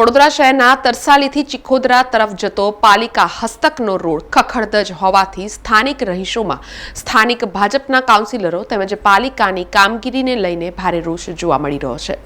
વડોદરા શહેરના તરસાલીથી ચિખોદરા તરફ જતો પાલિકા હસ્તકનો રોડ ખખડધજ હોવાથી સ્થાનિક રહીશોમાં સ્થાનિક ભાજપના કાઉન્સિલરો તેમજ પાલિકાની કામગીરીને લઈને ભારે રોષ જોવા મળી રહ્યો છે।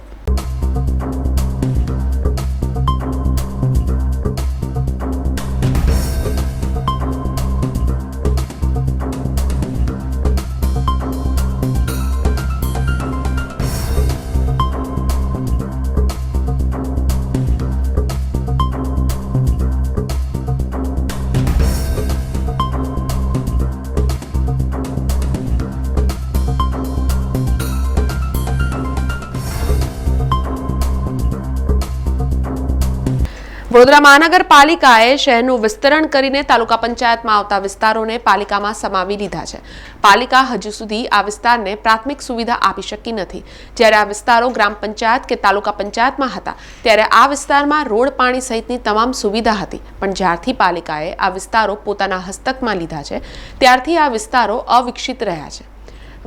વડોદરા મહાનગરપાલિકાએ શહેરનું વિસ્તરણ કરીને તાલુકા પંચાયતમાં આવતા વિસ્તારોને પાલિકામાં સમાવી લીધા છે। પાલિકા હજુ સુધી આ વિસ્તારને પ્રાથમિક સુવિધા આપી શકી નથી। જ્યારે આ વિસ્તારો ગ્રામ પંચાયત કે તાલુકા પંચાયતમાં હતા ત્યારે આ વિસ્તારમાં રોડ પાણી સહિતની તમામ સુવિધા હતી, પણ જ્યારથી પાલિકાએ આ વિસ્તારો પોતાના હસ્તકમાં લીધા છે ત્યારથી આ વિસ્તારો અવિકસિત રહ્યા છે।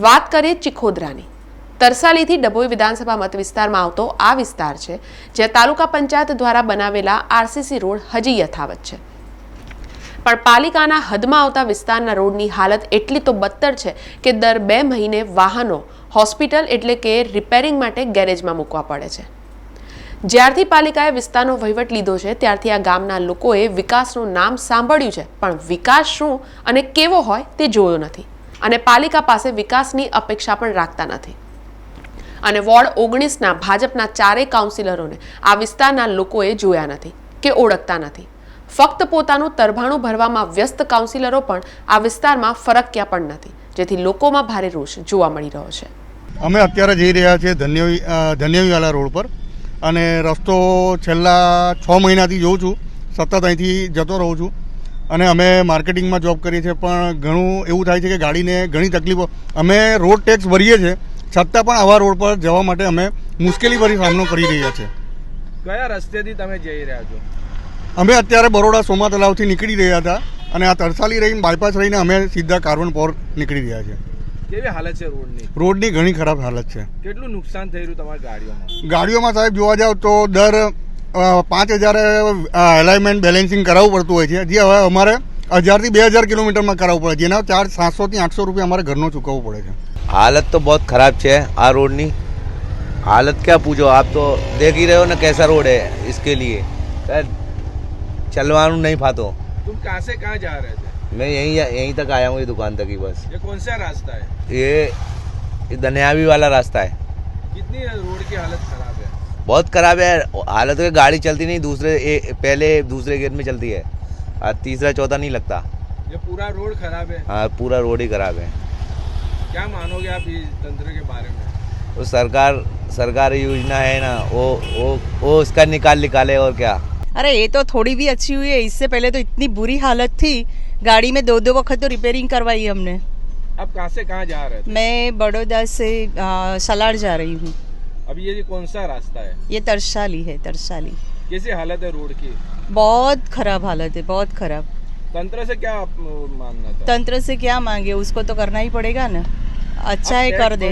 વાત કરીએ ચિખોદરાની। તરસાલીથી ડભોઈ વિધાનસભા મત વિસ્તારમાં આવતો આ વિસ્તાર છે જ્યાં તાલુકા પંચાયત દ્વારા બનાવેલા આરસીસી રોડ હજી યથાવત છે, પણ પાલિકાના હદમાં આવતા વિસ્તારના રોડની હાલત એટલી તો બદતર છે કે દર 2 મહિને વાહનો હોસ્પિટલ એટલે કે રિપેરિંગ માટે ગેરેજમાં મૂકવા પડે છે। જ્યારથી પાલિકાએ વિસ્તારનો વહીવટ લીધો છે ત્યારથી આ ગામના લોકોએ વિકાસનું નામ સાંભળ્યું છે, પણ વિકાસ શું અને કેવો હોય તે જોયો નથી અને પાલિકા પાસે વિકાસની અપેક્ષા પણ રાખતા નથી। અને વોર્ડ 19ના ભાજપના 4 કાઉન્સિલરોને આ વિસ્તારના લોકોએ જોયા નથી કે ઓળખતા નથી। ફક્ત પોતાનું તરભાણું ભરવામાં વ્યસ્ત કાઉન્સિલરો પણ આ વિસ્તારમાં ફરક્યા પણ નથી, જેથી લોકોમાં ભારે રોષ જોવા મળી રહ્યો છે। અમે અત્યારે જઈ રહ્યા છીએ ધન્યવીવાલા રોડ પર અને રસ્તો છેલ્લા 6 મહિનાથી જોઉં છું, સતત અહીંથી જતો રહું છું અને અમે માર્કેટિંગમાં જોબ કરીએ છીએ, પણ ઘણું એવું થાય છે કે ગાડીને ઘણી તકલીફો, અમે રોડ ટેક્સ ભરીએ છીએ છતાં પણ આવા રોડ પર જવા માટે અમે મુશ્કેલી ભરી સામનો કરી રહ્યા છે। કયા રસ્તેથી તમે જઈ રહ્યા છો? અમે અત્યારે બરોડા સોમા તલાવથી નીકળી રહ્યા હતા અને આ તરસાલી રહીને બાયપાસ રહીને અમે સીધા કાર્બન પોર નીકળી રહ્યા છે। કેવી હાલત છે રોડની? રોડની ઘણી ખરાબ હાલત છે। કેટલું નુકસાન થઈ રહ્યું તમારી ગાડીઓમાં? ગાડીઓમાં સાહેબ જોવા જાવ તો દર 5000 એલાઇનમેન્ટ બેલેન્સિંગ કરાવવું પડતું હોય છે, જે હવે અમારે 1000 થી 2000 કિલોમીટરમાં કરાવવું પડે, જેના ચાર્જ 700 થી 800 રૂપિયા અમારે ઘરનો ચૂકવવું પડે છે। हालत तो बहुत खराब है। आ रोड नहीं हालत क्या पूछो, आप तो देख ही रहे हो ना कैसा रोड है। इसके लिए चलवानू नहीं पातो। तुम कहाँ से कहाँ जा रहे थे? मैं यहीं तक आया हूँ, ये दुकान तक ही बस। ये कौन सा रास्ता है? ये धन्यावी वाला रास्ता है। कितनी रोड की हालत खराब है? बहुत खराब है हालत। तो गाड़ी चलती नहीं, पहले दूसरे गेट में चलती है, तीसरा चौथा नहीं लगता। ये पूरा रोड खराब है? हाँ, पूरा रोड ही खराब है। क्या मानोगे आप इस तंत्र के बारे में? वो सरकार योजना है ना, वो उसका निकाले और क्या। अरे ये तो थोड़ी भी अच्छी हुई है, इससे पहले तो इतनी बुरी हालत थी, गाड़ी में 2 वक्त तो रिपेयरिंग करवाई हमने। अब कहाँ से कहाँ जा रहे थे? मैं बड़ौदा से सलार जा रही हूँ। अब ये कौन सा रास्ता है? ये तरसाली है, तरसाली। कैसी हालत है रोड की? बहुत खराब हालत है, बहुत खराब। तंत्र से क्या मानना था? तंत्र से क्या मांगे, उसको तो करना ही पड़ेगा ना। अच्छा है कर दे।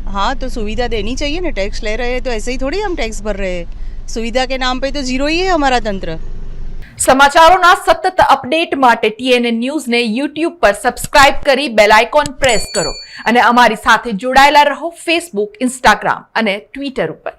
हाँ तो सुविधा देनी चाहिए ना, टैक्स ले रहे हैं तो ऐसे ही थोड़ी हम टैक्स भर रहे हैं, सुविधा के नाम पे तो जीरो ही है हमारा तंत्र। समाचारों सतत अपडेट माटे TNN न्यूज़ ने YouTube पर सब्सक्राइब करी बेल आइकॉन प्रेस करो અને અમારી સાથે જોડાયેલા રહો Facebook, Instagram અને Twitter ઉપર।